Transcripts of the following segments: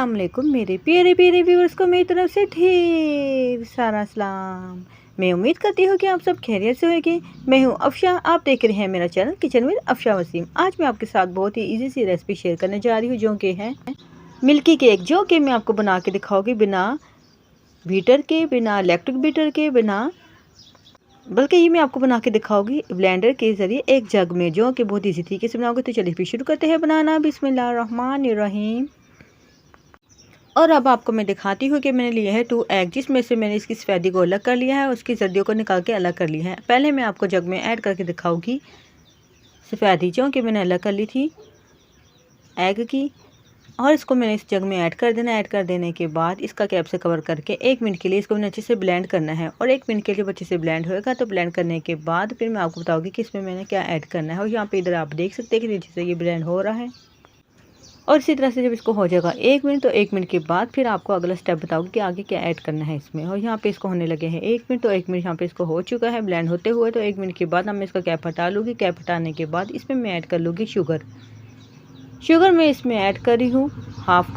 अस्सलाम वालेकुम मेरे प्यारे प्यारे व्यूअर्स को मेरी तरफ से ढेर सारा सलाम। मैं उम्मीद करती हूँ कि आप सब खैरियत से होंगे। मैं हूँ अफशा, आप देख रहे हैं मेरा channel kitchen with Afsha Wasim. आज मैं आपके साथ बहुत ही इजी सी रेसिपी शेयर करने जा रही हूँ जो कि है मिल्की केक, जो कि मैं आपको बना के दिखाऊँगी बिना बीटर के, बिना इलेक्ट्रिक बीटर के, बल्कि ये मैं आपको बना के दिखाऊंगी ब्लेंडर के ज़रिए एक जग में, जो कि बहुत इजी तरीके से बनाओगे। तो चलिए फिर शुरू करते हैं बनाना। बिस्मिल्लाहिर्रहमानिर्रहीम। और अब आपको मैं दिखाती हूँ कि मैंने लिया है 2 एग, जिसमें से मैंने इसकी सफ़ेदी को अलग कर लिया है, उसकी जर्दियों को निकाल के अलग कर लिया है। पहले मैं आपको जग में ऐड करके दिखाऊंगी सफ़ेदी, जो कि मैंने अलग कर ली थी एग की, और इसको मैंने इस जग में ऐड कर देना। ऐड कर देने के बाद इसका कैप से कवर करके 1 मिनट के लिए इसको मैंने अच्छे से ब्लेंड करना है। और 1 मिनट के लिए अच्छे से ब्लेंड होएगा तो ब्लेंड करने के बाद फिर मैं आपको बताऊंगी कि इसमें मैंने क्या ऐड करना है। और यहाँ पे इधर आप देख सकते हैं कि अच्छे से ये ब्लेंड हो रहा है। और इसी तरह से जब इसको हो जाएगा 1 मिनट, तो 1 मिनट के बाद फिर आपको अगला स्टेप बताऊंगी कि आगे क्या ऐड करना है इसमें। और यहाँ पे इसको होने लगे हैं 1 मिनट, तो 1 मिनट यहाँ पे इसको हो चुका है ब्लेंड होते हुए। तो 1 मिनट के बाद मैं इसका कैप हटा लूँगी। कैप हटाने के बाद इसमें मैं ऐड कर लूँगी शुगर। मैं इसमें ऐड कर रही हूँ हाफ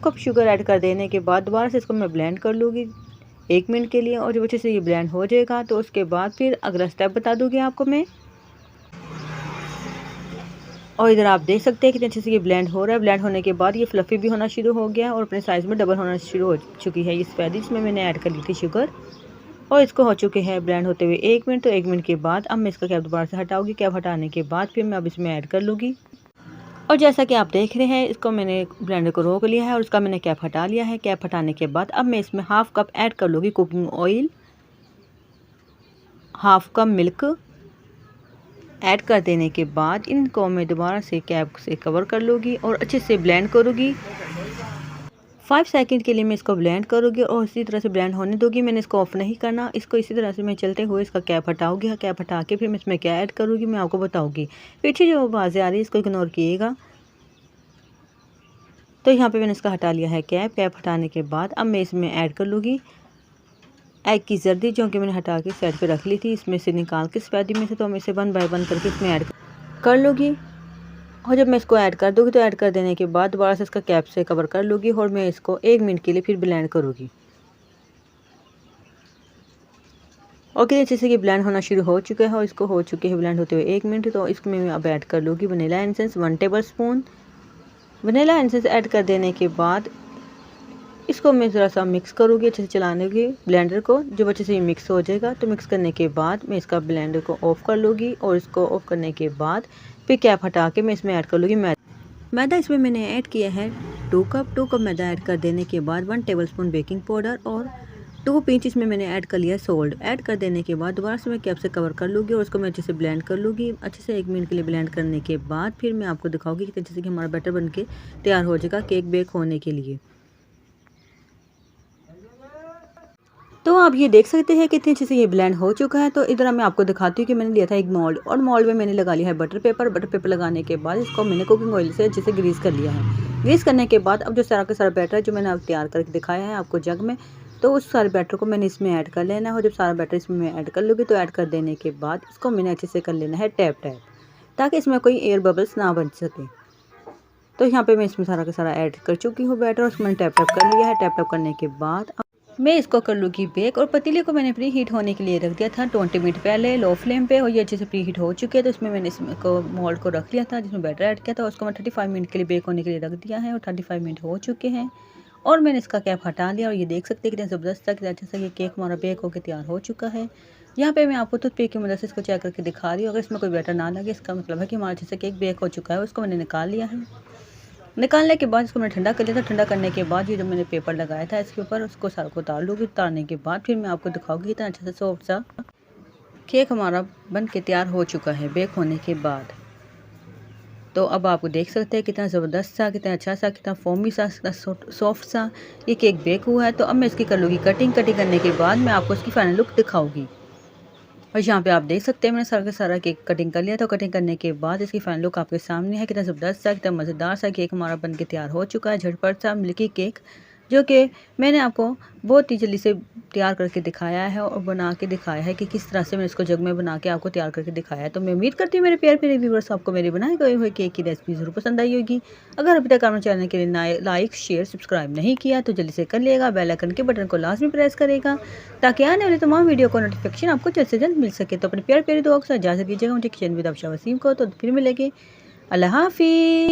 कप शुगर ऐड कर देने के बाद दोबारा से इसको मैं ब्लेंड कर लूँगी 1 मिनट के लिए। और जब अच्छे से ये ब्लेंड हो जाएगा तो उसके बाद फिर अगला स्टेप बता दूँगी आपको मैं। और इधर आप देख सकते हैं कितने अच्छे से ये ब्लेंड हो रहा है। ब्लेंड होने के बाद ये फ्लफ़ी भी होना शुरू हो गया और अपने साइज़ में डबल होना शुरू हो चुकी है ये स्पैदी, जिसमें मैंने ऐड कर ली थी शुगर। और इसको हो चुके हैं ब्लेंड होते हुए 1 मिनट। तो 1 मिनट के बाद अब मैं इसका कैप दोबारा से हटाऊँगी। कैप हटाने के बाद फिर मैं अब इसमें ऐड कर लूँगी। और जैसा कि आप देख रहे हैं, इसको मैंने ब्लेंडर को रोक लिया है और उसका मैंने कैप हटा लिया है। कैप हटाने के बाद अब मैं इसमें हाफ कप ऐड कर लूँगी cooking oil, half cup milk add कर देने के बाद इनको मैं दोबारा से कैप से कवर कर लूँगी और अच्छे से ब्लेंड करूँगी। 5 सेकंड के लिए मैं इसको ब्लेंड करूँगी और इसी तरह से ब्लेंड होने दूँगी। मैंने इसको ऑफ नहीं करना, इसको इसी तरह से मैं चलते हुए इसका कैप हटाऊँगी। कैप हटा के फिर मैं इसमें क्या ऐड करूँगी मैं आपको बताऊँगी। पीछे जो आवाज़ें आ रही है इसको इग्नोर कीजिएगा। तो यहाँ पे मैंने इसका हटा लिया है कैप। हटाने के बाद अब मैं इसमें ऐड कर लूँगी एग की जर्दी, जो कि मैंने हटा के साइड पे रख ली थी, इसमें से निकाल के स्पैदी में से। तो मैं इसे 1 बाय 1 करके इसमें ऐड कर लूँगी। और जब मैं इसको ऐड कर दूँगी तो ऐड कर देने के बाद दोबारा से इसका कैप से कवर कर लूँगी और मैं इसको 1 मिनट के लिए फिर ब्लेंड करूँगी। और कितने अच्छे से ये ब्लेंड होना शुरू हो चुका है और इसको हो चुके हैं ब्लेंड होते हुए 1 मिनट। तो इसमें मैं अब ऐड कर लूँगी vanilla essence 1 table spoon. Vanilla essence add कर देने के बाद इसको मैं ज़रा सा मिक्स करूँगी, अच्छे से चलाने की ब्लेंडर को। जब अच्छे से ये मिक्स हो जाएगा तो मिक्स करने के बाद मैं इसका ब्लेंडर को ऑफ़ कर लूँगी। और इसको ऑफ़ करने के बाद फिर कैप हटा के मैं इसमें ऐड कर लूँगी मैदा। इसमें मैंने ऐड किया है 2 कप मैदा ऐड कर देने के बाद 1 टेबल स्पून बेकिंग पाउडर और 2 पिंच इसमें मैंने ऐड कर लिया सोल्ट। ऐड कर देने के बाद दोबारा से मैं कैप से कवर कर लूँगी और उसको मैं अच्छे से ब्लेंड कर लूँगी। अच्छे से 1 मिनट के लिए ब्लेंड करने के बाद फिर मैं आपको दिखाऊँगी कि अच्छे से हमारा बैटर बन के तैयार हो जाएगा केक बेक होने के लिए। तो आप ये देख सकते हैं कितने अच्छे से ये ब्लेंड हो चुका है। तो इधर मैं आपको दिखाती हूँ कि मैंने लिया था एक मोल्ड, और मोल्ड में मैंने लगा लिया है बटर पेपर लगाने के बाद इसको मैंने कुकिंग ऑयल से अच्छे से ग्रीस कर लिया है। ग्रीस करने के बाद अब जो सारा का सारा बैटर है जो मैंने अब तैयार करके दिखाया है आपको जग में, तो उस सारे बैटर को मैंने इसमें ऐड कर लेना है। और जब सारा बैटर इसमें मैं ऐड कर लूँगी तो ऐड कर देने के बाद इसको मैंने अच्छे से कर लेना है टैप ताकि इसमें कोई एयर बबल्स ना बन सके। तो यहाँ पे मैं इसमें सारा का सारा ऐड कर चुकी हूँ बैटर, उसमें मैंने टैप कर लिया है। टैप करने के बाद मैं इसको कर लूँगी बेक। और पतीले को मैंने प्री हीट होने के लिए रख दिया था 20 मिनट पहले लो फ्लेम पे, और ये अच्छे से प्री हीट हो चुके हैं। तो इसमें मैंने इसको मोल्ड को रख लिया था जिसमें बैटर ऐड किया था, उसको मैं 35 मिनट के लिए बेक होने के लिए रख दिया है। और 35 मिनट हो चुके हैं और मैंने इसका कैप हटा लिया। और ये देख सकते हैं कितना ज़बरदस्त था, कितना अच्छा सा ये केक हमारा बेक होकर तैयार हो चुका है। यहाँ पे मैं आपको टूथपिक की मदद से इसको चेक करके दिखा रही हूँ। अगर इसमें कोई बैटर ना लगे इसका मतलब है कि हमारा अच्छे से केक बेक हो चुका है। उसको मैंने निकाल लिया है। निकालने के बाद इसको मैंने ठंडा कर लिया था। ठंडा करने के बाद ये जो मैंने पेपर लगाया था इसके ऊपर, उसको सारा को उतार लूँगी। उतारने के बाद फिर मैं आपको दिखाऊंगी इतना अच्छा सा सॉफ्ट सा केक हमारा बन के तैयार हो चुका है बेक होने के बाद। तो अब आप देख सकते हैं कितना ज़बरदस्त सा, कितना अच्छा सा, कितना फोमी सा, सॉफ्ट सा ये केक बेक हुआ है। तो अब मैं इसकी कर लूँगी कटिंग करने के बाद मैं आपको इसकी फाइनल लुक दिखाऊँगी। और यहाँ पे आप देख सकते हैं मैंने सारा का सारा केक कटिंग कर लिया। तो कटिंग करने के बाद इसकी फाइनल लुक आपके सामने है। कितना ज़बरदस्त सा, कितना मज़ेदार सा केक हमारा बन के तैयार हो चुका है। झटपट सा मिल्की केक जो कि मैंने आपको बहुत ही जल्दी से तैयार करके दिखाया है और बना के दिखाया है कि किस तरह से मैंने इसको जग में बना के आपको तैयार करके दिखाया है। तो मैं उम्मीद करती हूँ मेरे प्यारे प्यारे व्यूअर्स आपको मेरे बनाए गए हुए केक की रेसिपी ज़रूर पसंद आई होगी। अगर अभी तक आपने चैनल के लिए लाइक शेयर सब्सक्राइब नहीं किया तो जल्दी से कर लिएगा। बेल आइकन के बटन को लाजमी प्रेस करेगा ताकि आने वाली तमाम वीडियो को नोटिफिकेशन आपको जल्द से जल्द मिल सके। तो अपने प्यारे प्यारे दुआ के साथ इजाज़त दीजिएगा मुझे किचन विद अबशा वसीम को। तो फिर मिलेगी। अल्लाह हाफिज़।